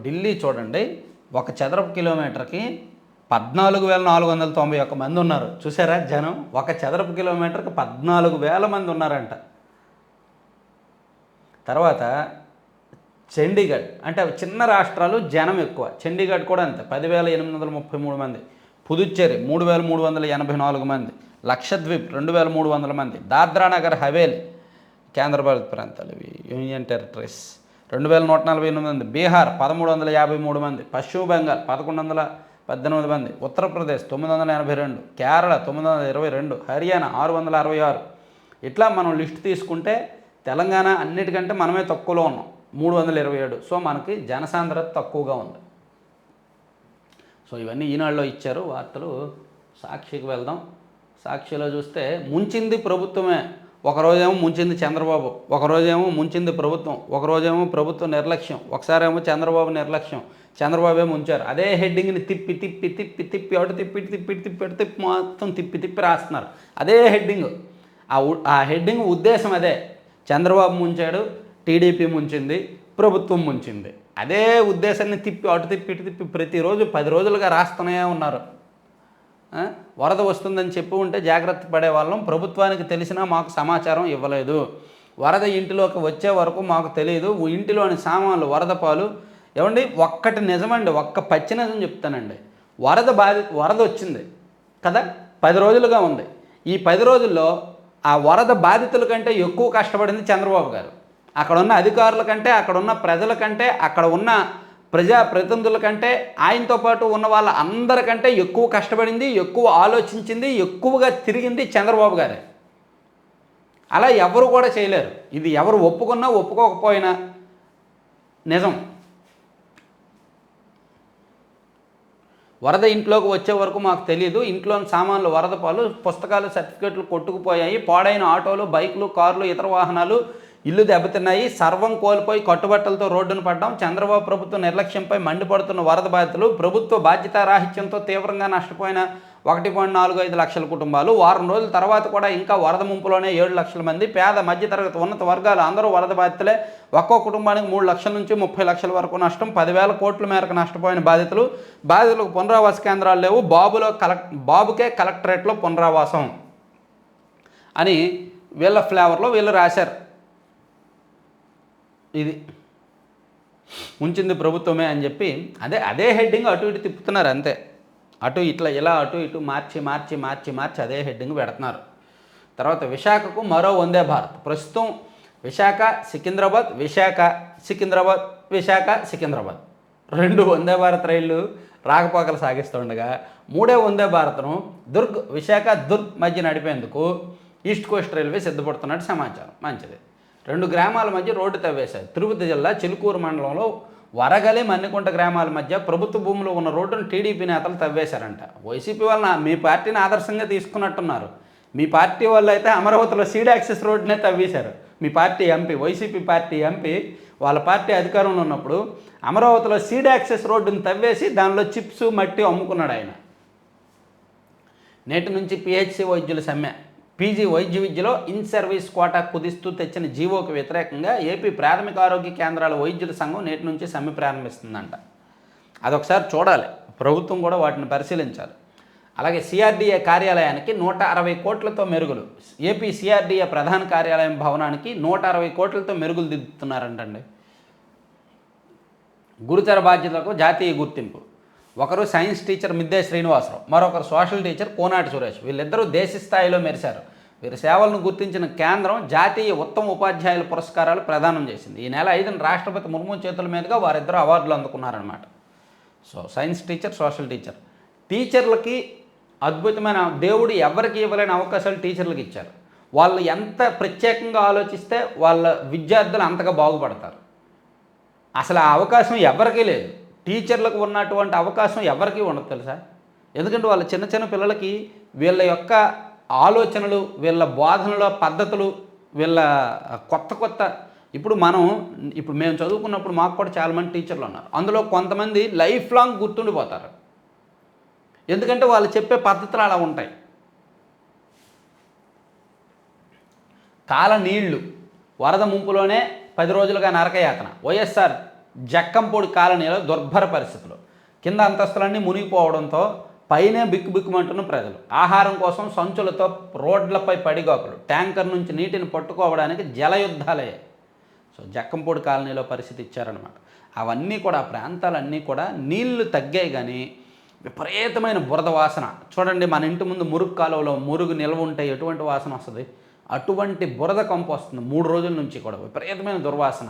ఢిల్లీ చూడండి, ఒక చదరపు కిలోమీటర్కి 14,491 మంది ఉన్నారు. చూసారా జనం? ఒక చదరపు కిలోమీటర్కి 14,000 మంది ఉన్నారంట. తర్వాత చండీగఢ్ అంటే చిన్న రాష్ట్రాలు జనం ఎక్కువ. చండీగఢ్ కూడా అంతే, 10,833 మంది. పుదుచ్చేరి 3,384 మంది. లక్షద్వీప్ 2,300 మంది. దాద్రా నగర్ హవేలీ కేంద్రపాలిత ప్రాంతాలు ఇవి యూనియన్ టెరిటరీస్ 2,148 మంది. బీహార్ 1,353 మంది. పశ్చిమ బెంగాల్ 1,118 మంది. ఉత్తరప్రదేశ్ 982. కేరళ 922. హర్యానా 666. ఇట్లా మనం లిస్ట్ తీసుకుంటే తెలంగాణ అన్నిటికంటే మనమే తక్కువలో ఉన్నాం, 327. సో మనకి జనసాంద్రత తక్కువగా ఉంది. సో ఇవన్నీ ఈనాడులో ఇచ్చారు వార్తలు. సాక్షికి వెళ్దాం. సాక్షిలో చూస్తే ముంచింది ప్రభుత్వమే. ఒకరోజేమో ముంచింది చంద్రబాబు, ఒకరోజేమో ముంచింది ప్రభుత్వం, ఒకరోజేమో ప్రభుత్వం నిర్లక్ష్యం, ఒకసారేమో చంద్రబాబు నిర్లక్ష్యం, చంద్రబాబే ముంచారు. అదే హెడ్డింగ్ని తిప్పి తిప్పి తిప్పి తిప్పి అటు తిప్పి తిప్పి తిప్పి అటు తిప్పి మొత్తం తిప్పి తిప్పి రాస్తున్నారు. అదే హెడ్డింగ్, ఆ హెడ్డింగ్ ఉద్దేశం అదే. చంద్రబాబు ముంచాడు, టీడీపీ ముంచింది, ప్రభుత్వం ముంచింది. అదే ఉద్దేశాన్ని తిప్పి అటు తిప్పి ఇటు తిప్పి ప్రతిరోజు 10 రోజులుగా రాస్తూనే ఉన్నారు. వరద వస్తుందని చెప్పి ఉంటే జాగ్రత్త పడేవాళ్ళం. ప్రభుత్వానికి తెలిసినా మాకు సమాచారం ఇవ్వలేదు. వరద ఇంటిలోకి వచ్చే వరకు మాకు తెలియదు. ఇంటిలోని సామాన్లు వరద పాలు. ఏమండి, ఒక్కటి నిజమండి, ఒక్క పచ్చి నిజం చెప్తానండి. వరద వచ్చింది కదా, 10 రోజులుగా ఉంది. ఈ 10 రోజుల్లో ఆ వరద బాధితుల కంటే ఎక్కువ కష్టపడింది చంద్రబాబు గారు. అక్కడ ఉన్న అధికారుల కంటే, అక్కడ ఉన్న ప్రజల కంటే, అక్కడ ఉన్న ప్రజాప్రతినిధుల కంటే, ఆయనతో పాటు ఉన్న వాళ్ళ అందరికంటే ఎక్కువ కష్టపడింది, ఎక్కువ ఆలోచించింది, ఎక్కువగా తిరిగింది చంద్రబాబు గారే. అలా ఎవరు కూడా చేయలేరు. ఇది ఎవరు ఒప్పుకున్నా ఒప్పుకోకపోయినా నిజం. వరద ఇంట్లోకి వచ్చే వరకు మాకు తెలియదు. ఇంట్లోని సామాన్లు వరద పాలు, పుస్తకాలు, సర్టిఫికేట్లు కొట్టుకుపోయాయి. పాడైన ఆటోలు, బైకులు, కార్లు, ఇతర వాహనాలు, ఇల్లు దెబ్బతిన్నాయి. సర్వం కోల్పోయి కట్టుబట్టలతో రోడ్డును పడ్డాం. చంద్రబాబు ప్రభుత్వ నిర్లక్ష్యంపై మండిపడుతున్న వరద బాధితులు, ప్రభుత్వ బాధ్యతారాహిత్యంతో తీవ్రంగా నష్టపోయిన 1.45 లక్షల కుటుంబాలు. వారం రోజుల తర్వాత కూడా ఇంకా వరద ముంపులోనే 7 లక్షల మంది. పేద, మధ్యతరగతి, ఉన్నత వర్గాలు అందరూ వరద బాధితులే. ఒక్కో కుటుంబానికి 3 లక్షల నుంచి 30 లక్షల వరకు నష్టం. 10,000 కోట్ల మేరకు నష్టపోయిన బాధితులకు పునరావాస కేంద్రాలు లేవు. బాబుకే కలెక్టరేట్లో పునరావాసం అని వీళ్ళ ఫ్లేవర్లో వీళ్ళు రాశారు. ఇది ఉంచింది ప్రభుత్వమే అని చెప్పి అదే హెడ్డింగ్ అటు ఇటు తిప్పుతున్నారు అంతే. అటు ఇట్లా ఇలా అటు ఇటు మార్చి మార్చి మార్చి మార్చి అదే హెడ్డింగ్ పెడుతున్నారు. తర్వాత విశాఖకు మరో వందే భారత్. ప్రస్తుతం విశాఖ సికింద్రాబాద్, విశాఖ సికింద్రాబాద్, విశాఖ సికింద్రాబాద్ 2 వందే భారత్ రైళ్లు రాకపోకలు సాగిస్తుండగా 3వ వందే భారత్ను విశాఖ దుర్గ్ మధ్య నడిపేందుకు ఈస్ట్ కోస్ట్ రైల్వే సిద్ధపడుతున్నట్టు సమాచారం. మంచిది. 2 గ్రామాల మధ్య రోడ్డు తవ్వేశారు. తిరుపతి జిల్లా చిలుకూరు మండలంలో వరగలి, మన్నికుంట గ్రామాల మధ్య ప్రభుత్వ భూములు ఉన్న రోడ్డును టీడీపీ నేతలు తవ్వేశారంట. వైసీపీ వాళ్ళ మీ పార్టీని ఆదర్శంగా తీసుకున్నట్టున్నారు. మీ పార్టీ వాళ్ళు అయితే అమరావతిలో సీడ్ యాక్సెస్ రోడ్డునే తవ్వేశారు. మీ party MP, YCP party MP వాళ్ళ పార్టీ అధికారంలో ఉన్నప్పుడు అమరావతిలో సీడ్ యాక్సెస్ రోడ్డుని తవ్వేసి దానిలో చిప్స్ మట్టి అమ్ముకున్నాడు ఆయన. నేటి నుంచి పిహెచ్సి వైద్యుల సమ్మె. పీజీ వైద్య విద్యలో ఇన్ సర్వీస్ కోటా కుదిస్తూ తెచ్చిన జీవోకు వ్యతిరేకంగా ఏపీ ప్రాథమిక ఆరోగ్య కేంద్రాల వైద్యుల సంఘం నేటి నుంచి సమ్మె ప్రారంభిస్తుందంట. అదొకసారి చూడాలి, ప్రభుత్వం కూడా వాటిని పరిశీలించాలి. అలాగే సిఆర్డీఏ కార్యాలయానికి 160 కోట్లతో మెరుగులు. ఏపీ సిఆర్డీఏ ప్రధాన కార్యాలయం భవనానికి 160 కోట్లతో మెరుగులు దిద్దుతున్నారంటండి. గురుతర బాధ్యతలకు జాతీయ గుర్తింపు. ఒకరు సైన్స్ టీచర్ మిద్దే శ్రీనివాసరావు, మరొకరు సోషల్ టీచర్ కోనాటి సురేష్. వీళ్ళిద్దరూ దేశ స్థాయిలో మెరిశారు. వీరి సేవలను గుర్తించిన కేంద్రం జాతీయ ఉత్తమ ఉపాధ్యాయుల పురస్కారాలు ప్రదానం చేసింది. ఈ నెల 5న రాష్ట్రపతి ముర్ము చేతుల మీదుగా వారిద్దరూ అవార్డులు అందుకున్నారనమాట. So science teacher, social teacher. టీచర్లకి అద్భుతమైన, దేవుడు ఎవరికి ఇవ్వలేని అవకాశాలు టీచర్లకు ఇచ్చారు. వాళ్ళు ఎంత ప్రత్యేకంగా ఆలోచిస్తే వాళ్ళ విద్యార్థులు అంతగా బాగుపడతారు. అసలు ఆ అవకాశం ఎవరికీ లేదు. టీచర్లకు ఉన్నటువంటి అవకాశం ఎవరికీ ఉండదు తెలుసా. ఎందుకంటే వాళ్ళ చిన్న చిన్న పిల్లలకి వీళ్ళ యొక్క ఆలోచనలు, వీళ్ళ బోధనల పద్ధతులు, వీళ్ళ కొత్త ఇప్పుడు మేము చదువుకున్నప్పుడు మాకు కూడా చాలామంది టీచర్లు ఉన్నారు. అందులో కొంతమంది లైఫ్ లాంగ్ గుర్తుండిపోతారు. ఎందుకంటే వాళ్ళు చెప్పే పద్ధతులు అలా ఉంటాయి. కాల నీళ్లు. వరద ముంపులోనే 10 రోజులుగా నరకయాతన. వైఎస్ఆర్ జక్కంపూడి కాలనీలో దుర్భర పరిస్థితులు. కింద అంతస్తులన్నీ మునిగిపోవడంతో పైనే బిక్కుబిక్కుమంటున్న ప్రజలు. ఆహారం కోసం సంచులతో రోడ్లపై పడిగాపులు. ట్యాంకర్ నుంచి నీటిని పట్టుకోవడానికి జలయుద్ధాలయ్యాయి. సో జక్కంపూడి కాలనీలో పరిస్థితి ఇచ్చారనమాట. అవన్నీ కూడా, ఆ ప్రాంతాలన్నీ కూడా నీళ్లు తగ్గాయి కానీ విపరీతమైన బురద వాసన. చూడండి, మన ఇంటి ముందు మురుగు కాలువలో మురుగు నిల్వ ఉంటే ఎటువంటి వాసన వస్తుంది, అటువంటి బురద కంపు వస్తుంది 3 రోజుల నుంచి కూడా. విపరీతమైన దుర్వాసన.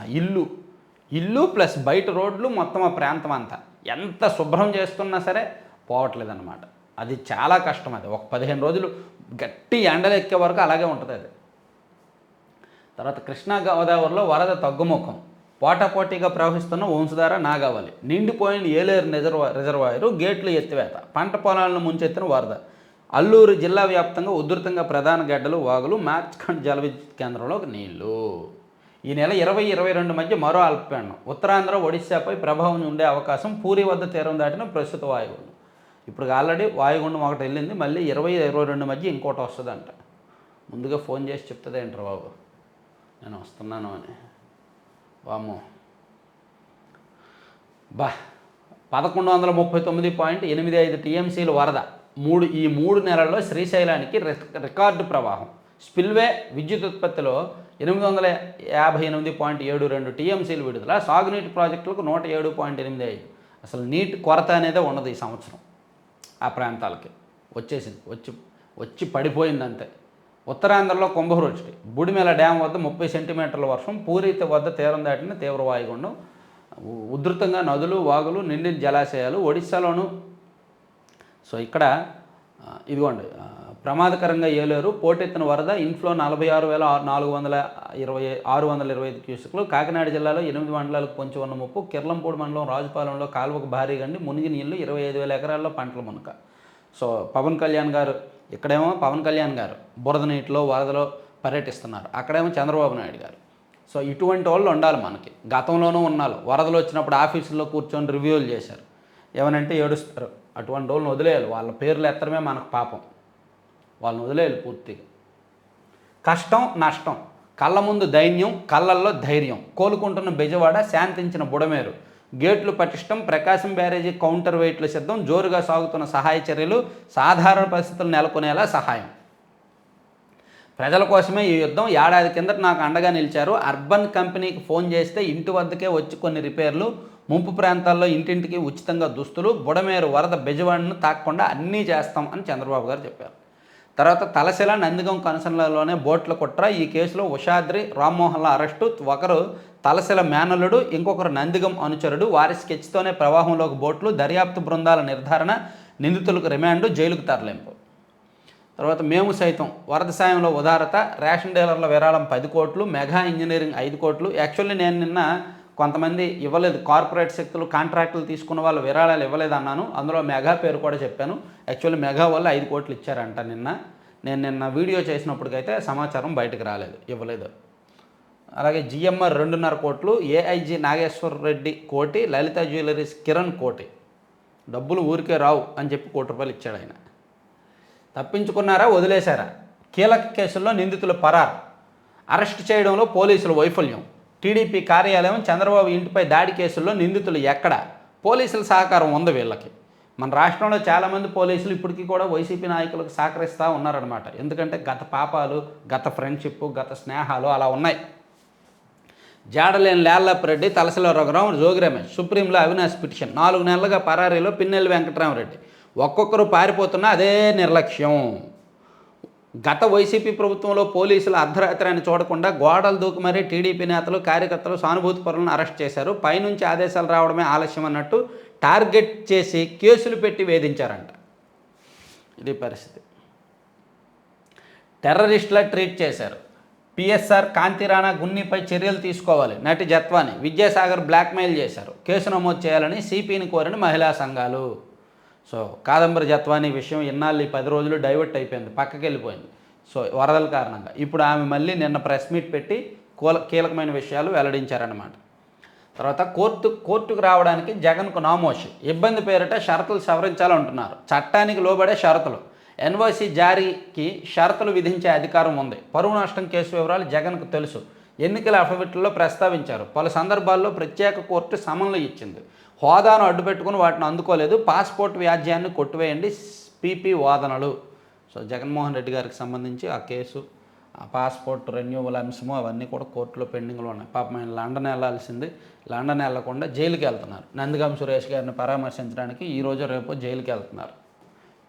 ఇల్లు ప్లస్ బయట రోడ్లు, మొత్తం ఆ ప్రాంతం అంతా ఎంత శుభ్రం చేస్తున్నా సరే పోవట్లేదన్నమాట. అది చాలా కష్టం. అది ఒక 15 రోజులు గట్టి ఎండలు ఎక్కే వరకు అలాగే ఉంటుంది అది. తర్వాత కృష్ణా గోదావరిలో వరద తగ్గుముఖం. పోటాపోటీగా ప్రవహిస్తున్న వంశధార నాగావళి. నిండిపోయిన ఏలేరు రిజర్వాయరు, గేట్లు ఎత్తివేత. పంట పొలాలను ముంచెత్తిన వరద. అల్లూరు జిల్లా వ్యాప్తంగా ఉధృతంగా ప్రధాన గడ్డలు, వాగులు. మార్చ్ఖండ్ జల విద్యుత్ కేంద్రంలోకి నీళ్లు. ఈ నెల 20-22 మధ్య మరో అల్పపీడనం ఉత్తరాంధ్ర, ఒడిశాపై ప్రభావం ఉండే అవకాశం. పూరి వద్ద తీరం దాటిన ప్రస్తుత వాయుగుండం. ఇప్పుడు ఆల్రెడీ వాయుగుండం ఒకటి వెళ్ళింది, మళ్ళీ 20-22 మధ్య ఇంకోటి వస్తుందంట. ముందుగా ఫోన్ చేసి చెప్తుంది ఏంటారు బాబు నేను వస్తున్నాను అని. వామ్మో 1139.85 టీఎంసీలు వరద. ఈ 3 నెలల్లో శ్రీశైలానికి రికార్డు ప్రవాహం. స్పిల్వే విద్యుత్ ఉత్పత్తిలో 858.72 టీఎంసీలు విడుదల. సాగునీటి ప్రాజెక్టులకు 107.85. అసలు నీటి కొరత అనేదే ఉండదు ఈ సంవత్సరం. ఆ ప్రాంతాలకి వచ్చేసింది, వచ్చి పడిపోయింది అంతే. ఉత్తరాంధ్రలో కుంభవృష్టి. బుడిమెల డ్యాం వద్ద 30 సెంటీమీటర్ల వర్షం. పూరి వద్ద తీరం దాటిన తీవ్ర వాయుగుండం. ఉధృతంగా నదులు, వాగులు, నిండిన జలాశయాలు. ఒడిశాలోను. సో ఇక్కడ ఇదిగోండి, ప్రమాదకరంగా ఏలేరు. పోటెత్తిన వరద. ఇన్ఫ్లో 46,625 క్యూసెక్లు. కాకినాడ జిల్లాలో 8 మండలాలకు పొంచి ఉన్న ముప్పు. కిర్లంపూడి మండలం రాజుపాలెంలో కాలువకు భారీ గండి. మునిగి నీళ్లు. 25,000 ఎకరాల్లో పంటల మునక. సో పవన్ కళ్యాణ్ గారు, ఇక్కడేమో పవన్ కళ్యాణ్ గారు బురద నీటిలో, వరదలో పర్యటిస్తున్నారు. అక్కడేమో చంద్రబాబు నాయుడు గారు. సో ఇటువంటి వాళ్ళు ఉండాలి మనకి. గతంలోనూ ఉన్నారు. వరదలు వచ్చినప్పుడు ఆఫీసుల్లో కూర్చొని రివ్యూలు చేశారు. ఏమనంటే ఏడుస్తారు. అటువంటి వాళ్ళని వదిలేయాలి. వాళ్ళ పేర్లు ఎత్తడమే మనకు పాపం. వాళ్ళని వదిలేయాలి పూర్తిగా. కష్టం, నష్టం. కళ్ళ ముందు దైన్యం, కళ్ళల్లో ధైర్యం. కోలుకుంటున్న బెజవాడ, శాంతించిన బుడమేరు. గేట్లు పటిష్టం. ప్రకాశం బ్యారేజీ కౌంటర్ వెయిట్లు సిద్ధం. జోరుగా సాగుతున్న సహాయ చర్యలు. సాధారణ పరిస్థితులు నెలకొనేలా సహాయం. ప్రజల కోసమే ఈ యుద్ధం. ఏడాది కిందట నాకు అండగా నిలిచారు. అర్బన్ కంపెనీకి ఫోన్ చేస్తే ఇంటి వద్దకే వచ్చి కొన్ని రిపేర్లు. ముంపు ప్రాంతాల్లో ఇంటింటికి ఉచితంగా దుస్తులు. బుడమేరు వరద బెజవాడను తాకకుండా అన్నీ చేస్తాం అని చంద్రబాబు గారు చెప్పారు. తర్వాత తలశిల, నందిగం కనసనలలోనే బోట్ల కుట్ర. ఈ కేసులో ఉషాద్రి, రామ్మోహన్ల అరెస్టు. ఒకరు తలశిల మేనల్లుడు, ఇంకొకరు నందిగం అనుచరుడు. వారి స్కెచ్తోనే ప్రవాహంలోకి బోట్లు. దర్యాప్తు బృందాల నిర్ధారణ. నిందితులకు రిమాండు, జైలుకు తరలింపు. తర్వాత మేము సైతం. వరద సాయంలో ఉదారత. రేషన్ డీలర్ల విరాళం 10 కోట్లు. మెగా ఇంజనీరింగ్ 5 కోట్లు. యాక్చువల్లీ నేను నిన్న కొంతమంది ఇవ్వలేదు, కార్పొరేట్ శక్తులు కాంట్రాక్టులు తీసుకున్న వాళ్ళు విరాళాలు ఇవ్వలేదు అన్నాను. అందులో మెగా పేరు కూడా చెప్పాను. యాక్చువల్లీ మెగా వాళ్ళు 5 కోట్లు ఇచ్చారంట. నేను నిన్న వీడియో చేసినప్పటికైతే సమాచారం బయటకు రాలేదు, ఇవ్వలేదు. అలాగే జిఎంఆర్ 2.5 కోట్లు, ఏఐజీ నాగేశ్వర రెడ్డి కోటి, లలిత జ్యువెలరీస్ కిరణ్ కోటి. డబ్బులు ఊరికే రావు అని చెప్పి ₹1 ఇచ్చాడు ఆయన. తప్పించుకున్నారా, వదిలేశారా? కీలక కేసుల్లో నిందితులు పరారు. అరెస్ట్ చేయడంలో పోలీసుల వైఫల్యం. టీడీపీ కార్యాలయం, చంద్రబాబు ఇంటిపై దాడి కేసుల్లో నిందితులు ఎక్కడ? పోలీసుల సహకారం ఉంది వీళ్ళకి. మన రాష్ట్రంలో చాలామంది పోలీసులు ఇప్పటికీ కూడా వైసీపీ నాయకులకు సహకరిస్తూ ఉన్నారనమాట. ఎందుకంటే గత పాపాలు, గత ఫ్రెండ్షిప్, గత స్నేహాలు అలా ఉన్నాయి. జాడలేని లేళ్లప్రెడ్డి, తలసల రఘురాం, జోగి రమేష్. సుప్రీంలో అవినాష్ పిటిషన్. 4 నెలలుగా పరారీలో పిన్నెల్లి వెంకటరామరెడ్డి. ఒక్కొక్కరు పారిపోతున్నా అదే నిర్లక్ష్యం. గత వైసీపీ ప్రభుత్వంలో పోలీసులు అర్ధరాత్రాన్ని చూడకుండా గోడలు దూకి మరీ టీడీపీ నేతలు, కార్యకర్తలు, సానుభూతి పరులను అరెస్ట్ చేశారు. పైనుంచి ఆదేశాలు రావడమే ఆలస్యం అన్నట్టు టార్గెట్ చేసి కేసులు పెట్టి వేధించారంట. ఇది పరిస్థితి. టెర్రరిస్టులా ట్రీట్ చేశారు. పిఎస్ఆర్, కాంతిరాణా, గున్నిపై చర్యలు తీసుకోవాలి. నటి జత్వాని. విద్యాసాగర్ బ్లాక్మెయిల్ చేశారు. కేసు నమోదు చేయాలని సిపిని కోరిన మహిళా సంఘాలు. సో కాదంబరి జత్వాని విషయం ఇన్నాళ్ళు 10 రోజులు డైవర్ట్ అయిపోయింది, పక్కకి వెళ్ళిపోయింది. సో వరదల కారణంగా ఇప్పుడు ఆమె మళ్ళీ నిన్న ప్రెస్ మీట్ పెట్టి కీలకమైన విషయాలు వెల్లడించారన్నమాట. తర్వాత కోర్టుకు రావడానికి జగన్కు నామోషి. ఇబ్బంది పేరిట షరతులు సవరించాలంటున్నారు. చట్టానికి లోబడే షరతులు. ఎన్ఓసి జారీకి షరతులు విధించే అధికారం ఉంది. పరువు నష్టం కేసు వివరాలు జగన్కు తెలుసు. ఎన్నికల అఫిడవిట్లో ప్రస్తావించారు. పలు సందర్భాల్లో ప్రత్యేక కోర్టు సమన్లు ఇచ్చింది. హోదాను అడ్డుపెట్టుకుని వాటిని అందుకోలేదు. పాస్పోర్ట్ వ్యాజ్యాన్ని కొట్టివేయండి పీపీ వాదనలు. సో జగన్మోహన్ రెడ్డి గారికి సంబంధించి ఆ కేసు, ఆ పాస్పోర్ట్ రెన్యూవల్ అంశము అవన్నీ కూడా కోర్టులో పెండింగ్లో ఉన్నాయి. పాపం ఆయన లండన్ వెళ్ళాల్సింది, లండన్ వెళ్లకుండా జైలుకి వెళ్తున్నారు. నందిగాం సురేష్ గారిని పరామర్శించడానికి ఈరోజు రేపు జైలుకి వెళ్తున్నారు.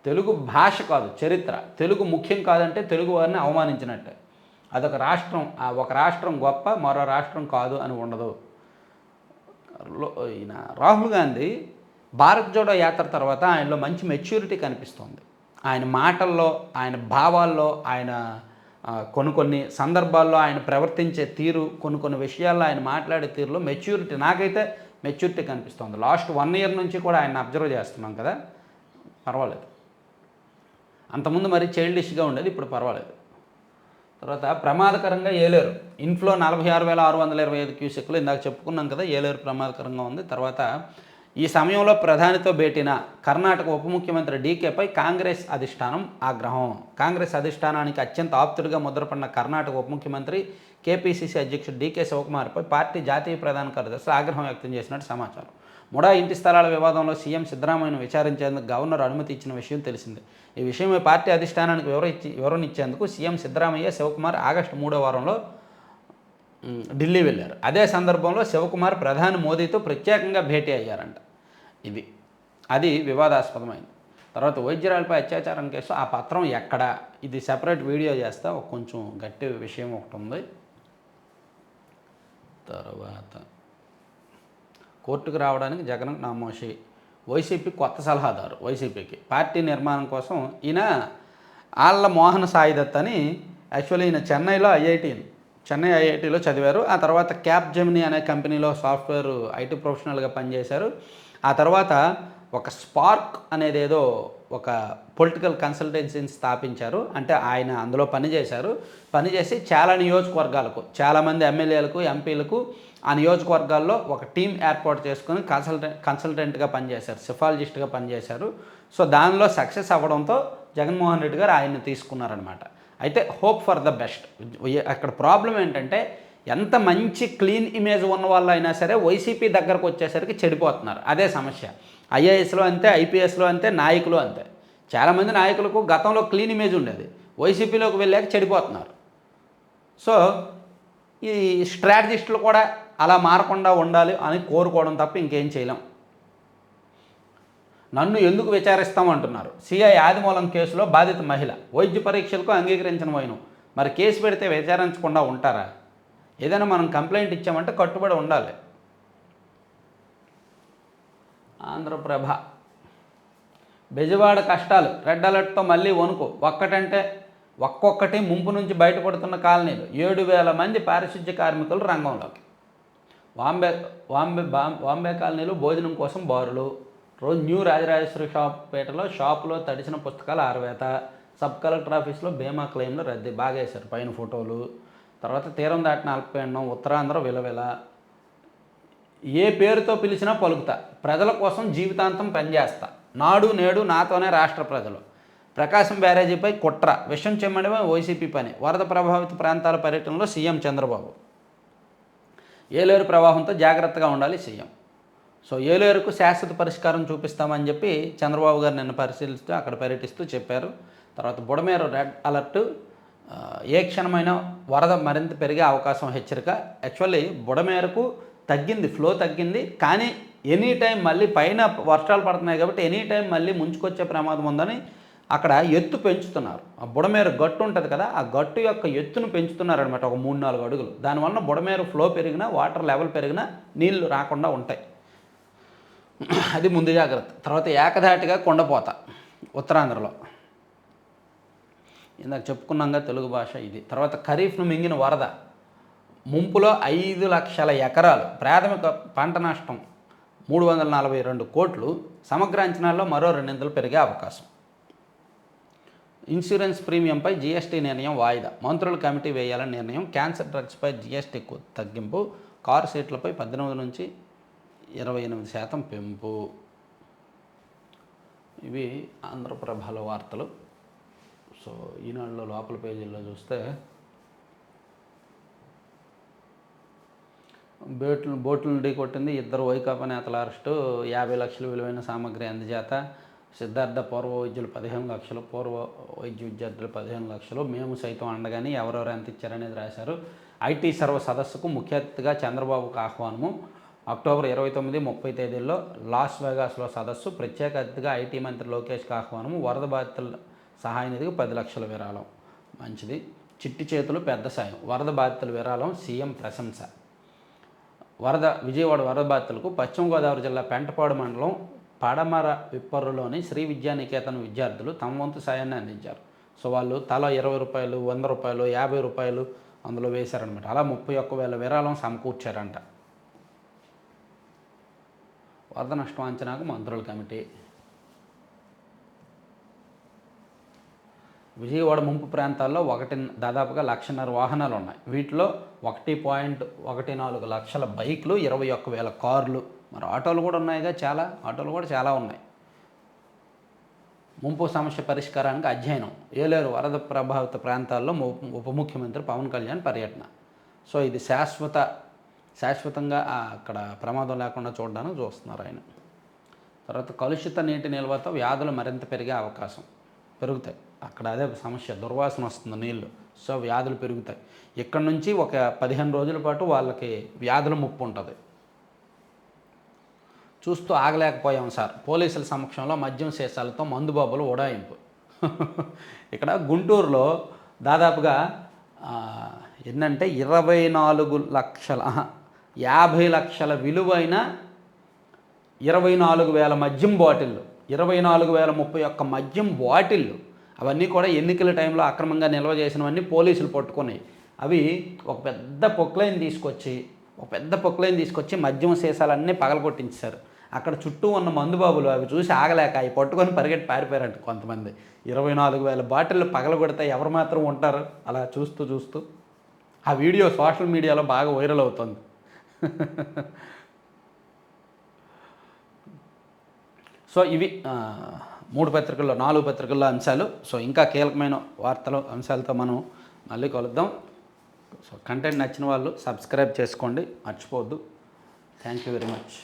తెలుగు భాష కాదు చరిత్ర. తెలుగు ముఖ్యం కాదంటే తెలుగు వారిని అవమానించినట్టే. అదొక రాష్ట్రం, ఒక రాష్ట్రం గొప్ప, మరో రాష్ట్రం కాదు అని ఉండదు. ఈయన రాహుల్ గాంధీ భారత్ జోడో యాత్ర తర్వాత ఆయనలో మంచి మెచ్యూరిటీ కనిపిస్తుంది. ఆయన మాటల్లో, ఆయన భావాల్లో, ఆయన కొన్ని సందర్భాల్లో ఆయన ప్రవర్తించే తీరు, కొన్ని విషయాల్లో ఆయన మాట్లాడే తీరులో మెచ్యూరిటీ, నాకైతే మెచ్యూరిటీ కనిపిస్తుంది. లాస్ట్ 1 ఇయర్ నుంచి కూడా ఆయన అబ్జర్వ్ చేస్తున్నాం కదా, పర్వాలేదు. అంతకుముందు మరి చైల్డిష్గా ఉండేది, ఇప్పుడు పర్వాలేదు. తర్వాత ప్రమాదకరంగా ఏలేరు. ఇన్ఫ్లో 46,625 క్యూసెక్లు, ఇందాక చెప్పుకున్నాం కదా, ఏలేరు ప్రమాదకరంగా ఉంది. తర్వాత ఈ సమయంలో ప్రధానితో భేటీన కర్ణాటక ఉప ముఖ్యమంత్రి డీకేపై కాంగ్రెస్ అధిష్టానం ఆగ్రహం. కాంగ్రెస్ అధిష్టానానికి అత్యంత ఆప్తుడిగా ముద్రపడిన కర్ణాటక ఉప ముఖ్యమంత్రి కేపీసీసీ అధ్యక్షుడు డీకే శివకుమార్పై పార్టీ జాతీయ ప్రధాన కార్యదర్శి ఆగ్రహం వ్యక్తం చేసినట్టు సమాచారం. ముడా ఇంటి స్థలాల వివాదంలో సీఎం సిద్ధరామయ్యను విచారించేందుకు గవర్నర్ అనుమతి ఇచ్చిన విషయం తెలిసిందే. ఈ విషయమై పార్టీ అధిష్టానానికి వివరణ ఇచ్చేందుకు సీఎం సిద్ధరామయ్య, శివకుమార్ ఆగస్టు 3వ వారంలో ఢిల్లీ వెళ్ళారు. అదే సందర్భంలో శివకుమార్ ప్రధాని మోదీతో ప్రత్యేకంగా భేటీ అయ్యారంట. అది వివాదాస్పదమైంది. తర్వాత వైద్యురాలపై అత్యాచారం కేసు, ఆ పత్రం ఎక్కడ, ఇది సెపరేట్ వీడియో చేస్తా. కొంచెం గట్టి విషయం ఒకటి ఉంది. తర్వాత కోర్టుకు రావడానికి జగన్ నామోషి. వైసీపీ కొత్త సలహాదారు. వైసీపీకి పార్టీ నిర్మాణం కోసం ఈయన ఆళ్ళ మోహన సాయిదత్ అని, యాక్చువల్లీ ఈయన చెన్నై ఐఐటీలో చదివారు. ఆ తర్వాత క్యాప్ జెమినీ అనే కంపెనీలో సాఫ్ట్వేర్ ఐటీ ప్రొఫెషనల్గా పనిచేశారు. ఆ తర్వాత ఒక స్పార్క్ అనేది ఏదో ఒక పొలిటికల్ కన్సల్టెన్సీని స్థాపించారు. అంటే ఆయన అందులో పనిచేసి చాలా నియోజకవర్గాలకు, చాలామంది ఎమ్మెల్యేలకు, ఎంపీలకు ఆ నియోజకవర్గాల్లో ఒక టీం ఏర్పాటు చేసుకొని కన్సల్టెంట్గా పనిచేశారు, సిఫాలజిస్ట్గా పనిచేశారు. సో దానిలో సక్సెస్ అవ్వడంతో జగన్మోహన్ రెడ్డి గారు ఆయన్ని తీసుకున్నారనమాట. అయితే హోప్ ఫర్ ద బెస్ట్. అక్కడ ప్రాబ్లం ఏంటంటే, ఎంత మంచి క్లీన్ ఇమేజ్ ఉన్న వాళ్ళు అయినా సరే వైసీపీ దగ్గరకు వచ్చేసరికి చెడిపోతున్నారు. అదే సమస్య. ఐఏఎస్లో అంతే, ఐపీఎస్లో అంతే, నాయకులు అంతే. చాలామంది నాయకులకు గతంలో క్లీన్ ఇమేజ్ ఉండేది, వైసీపీలోకి వెళ్ళాక చెడిపోతున్నారు. సో ఈ స్ట్రాటజిస్టులు కూడా అలా మారకుండా ఉండాలి అని కోరుకోవడం తప్ప ఇంకేం చేయలేం. నన్ను ఎందుకు విచారిస్తామంటున్నారు. సిఐ ఆదిమూలం కేసులో బాధిత మహిళ. వైద్య పరీక్షలకు అంగీకరించిన వైను. మరి కేసు పెడితే విచారించకుండా ఉంటారా? ఏదైనా మనం కంప్లైంట్ ఇచ్చామంటే కట్టుబడి ఉండాలి. ఆంధ్రప్రభ. బెజవాడ కష్టాలు, రెడ్ అలర్ట్తో మళ్ళీ వణుకు. ఒక్కొక్కటి ముంపు నుంచి బయటపడుతున్న కాలనీలు. 7,000 మంది పారిశుద్ధ్య కార్మికులు రంగంలోకి. వాంబే కాలనీలో భోజనం కోసం బారులు. రోజు న్యూ రాజరాజేశ్వరి పేటలో షాపులో తడిసిన పుస్తకాలు ఆరవేత. సబ్ కలెక్టర్ ఆఫీస్లో బీమా క్లెయిమ్లో రద్దీ. బాగా వేశారు పైన ఫోటోలు. తర్వాత తీరం దాటిన అల్పపీడనం, ఉత్తరాంధ్ర విలవిల. ఏ పేరుతో పిలిచినా పలుకుతా, ప్రజల కోసం జీవితాంతం పనిచేస్తా, నాడు నేడు నాతోనే రాష్ట్ర ప్రజలు. ప్రకాశం బ్యారేజీపై కుట్ర, విషం చెమ్మడమే వైసీపీ పని. వరద ప్రభావిత ప్రాంతాల పర్యటనలో సీఎం చంద్రబాబు. ఏలేరు ప్రవాహంతో జాగ్రత్తగా ఉండాలి సీఎం. సో ఏలేరుకు శాశ్వత పరిష్కారం చూపిస్తామని చెప్పి చంద్రబాబు గారు నిన్న పరిశీలిస్తూ అక్కడ పర్యటిస్తూ చెప్పారు. తర్వాత బుడమేరు రెడ్ అలర్ట్, ఏ క్షణమైన వరద మరింత పెరిగే అవకాశం హెచ్చరిక. యాక్చువల్లీ బుడమేరకు తగ్గింది, ఫ్లో తగ్గింది, కానీ ఎనీ టైం మళ్ళీ పైన వర్షాలు పడుతున్నాయి కాబట్టి ఎనీ టైం మళ్ళీ ముంచుకొచ్చే ప్రమాదం ఉందని అక్కడ ఎత్తు పెంచుతున్నారు. ఆ బుడమేరు గట్టు ఉంటుంది కదా, ఆ గట్టు యొక్క ఎత్తును పెంచుతున్నారు అనమాట, ఒక 3-4 అడుగులు. దానివల్ల బుడమేరు ఫ్లో పెరిగినా, వాటర్ లెవెల్ పెరిగినా నీళ్లు రాకుండా ఉంటాయి. అది ముందు జాగ్రత్త. తర్వాత ఏకధాటిగా కొండపోత ఉత్తరాంధ్రలో, ఇందాక చెప్పుకున్నాగా తెలుగు భాష ఇది. తర్వాత ఖరీఫ్ను మింగిన వరద ముంపులో 5 లక్షల ఎకరాలు, ప్రాథమిక పంట నష్టం 342 కోట్లు, సమగ్ర అంచనాల్లో మరో 2 పెరిగే అవకాశం. ఇన్సూరెన్స్ ప్రీమియంపై జీఎస్టీ నిర్ణయం వాయిదా, మంత్రుల కమిటీ వేయాలని నిర్ణయం. క్యాన్సర్ డ్రగ్స్పై జీఎస్టీ తగ్గింపు, కారు సీట్లపై 18 నుంచి 28% పెంపు. ఇవి ఆంధ్రప్రభలో వార్తలు. సో ఈనాడులో లోపల పేజీల్లో చూస్తే బోట్లను ఢీకొట్టింది, 2 వైకాపా నేతల అరెస్టు, 50 లక్షల విలువైన సామగ్రి అందజేత. సిద్ధార్థ పూర్వ వైద్యులు 15 లక్షలు, పూర్వ వైద్య విద్యార్థులు 15 లక్షలు, మేము సైతం అండగాని ఎవరెవరు ఎంత ఇచ్చారనేది రాశారు. ఐటీ సర్వ సదస్సుకు ముఖ్య అతిథిగా చంద్రబాబుకు ఆహ్వానము. అక్టోబర్ 29-30 తేదీల్లో లాస్ వేగాస్లో సదస్సు, ప్రత్యేక అతిథిగా ఐటీ మంత్రి లోకేష్కి ఆహ్వానము. వరద బాధితుల సహాయ నిధికి 10 లక్షల విరాళం. మంచిది. చిట్టి చేతులు పెద్ద సాయం, వరద బాధితుల విరాళం సీఎం ప్రశంస. విజయవాడ వరద బాధితులకు పశ్చిమ గోదావరి జిల్లా పెంటపాడు మండలం పడమర విప్పర్రులోని శ్రీ విద్యానికేతన్ విద్యార్థులు తమ వంతు సాయాన్ని అందించారు. సో వాళ్ళు తలా 20 రూపాయలు, 100 రూపాయలు, 50 రూపాయలు అందులో వేశారనమాట. అలా 31,000 విరాళం సమకూర్చారంట. వరద నష్టం అంచనాకు మంత్రుల కమిటీ. విజయవాడ ముంపు ప్రాంతాల్లో దాదాపుగా 1,50,000 వాహనాలు ఉన్నాయి. వీటిలో 1.14 లక్షల బైక్లు, 21,000 కార్లు, మరి ఆటోలు కూడా ఉన్నాయిగా, ఆటోలు కూడా చాలా ఉన్నాయి. ముంపు సమస్య పరిష్కారానికి అధ్యయనం, ఏలేరు వరద ప్రభావిత ప్రాంతాల్లో ఉప ముఖ్యమంత్రి పవన్ కళ్యాణ్ పర్యటన. సో ఇది శాశ్వతంగా అక్కడ ప్రమాదం లేకుండా చూడడానికి చూస్తున్నారు ఆయన. తర్వాత కలుషిత నీటి నిల్వతో వ్యాధులు మరింత పెరుగుతాయి. అక్కడ అదే సమస్య, దుర్వాసన వస్తుంది నీళ్ళు, సో వ్యాధులు పెరుగుతాయి. ఇక్కడ నుంచి ఒక 15 రోజుల పాటు వాళ్ళకి వ్యాధుల ముప్పు ఉంటుంది. చూస్తూ ఆగలేకపోయాం సార్, పోలీసుల సమక్షంలో మద్యం సీసాలతో మందుబాబులు ఉడాయింపు. ఇక్కడ గుంటూరులో దాదాపుగా ఏంటంటే 50 లక్షల విలువైన 24,000 మద్యం బాటిళ్ళు, 24,031 మద్యం బాటిళ్ళు, అవన్నీ కూడా ఎన్నికల టైంలో అక్రమంగా నిల్వ చేసినవన్నీ పోలీసులు పట్టుకున్నాయి. అవి ఒక పెద్ద పొక్లైన్ తీసుకొచ్చి మద్యం సీసాలన్నీ పగలగొట్టించారు. అక్కడ చుట్టూ ఉన్న మందుబాబులు అవి చూసి ఆగలేక అవి పట్టుకొని పారిపోయారంట కొంతమంది. 24,000 బాటిళ్ళు పగలగొడితే ఎవరు మాత్రం ఉంటారు అలా చూస్తూ. ఆ వీడియో సోషల్ మీడియాలో బాగా వైరల్ అవుతుంది. సో ఇవి 4 పత్రికల్లో అంశాలు. సో ఇంకా కీలకమైన అంశాలతో మనం మళ్ళీ కలుద్దాం. సో కంటెంట్ నచ్చిన వాళ్ళు సబ్స్క్రైబ్ చేసుకోండి, మర్చిపోవద్దు. Thank you very much.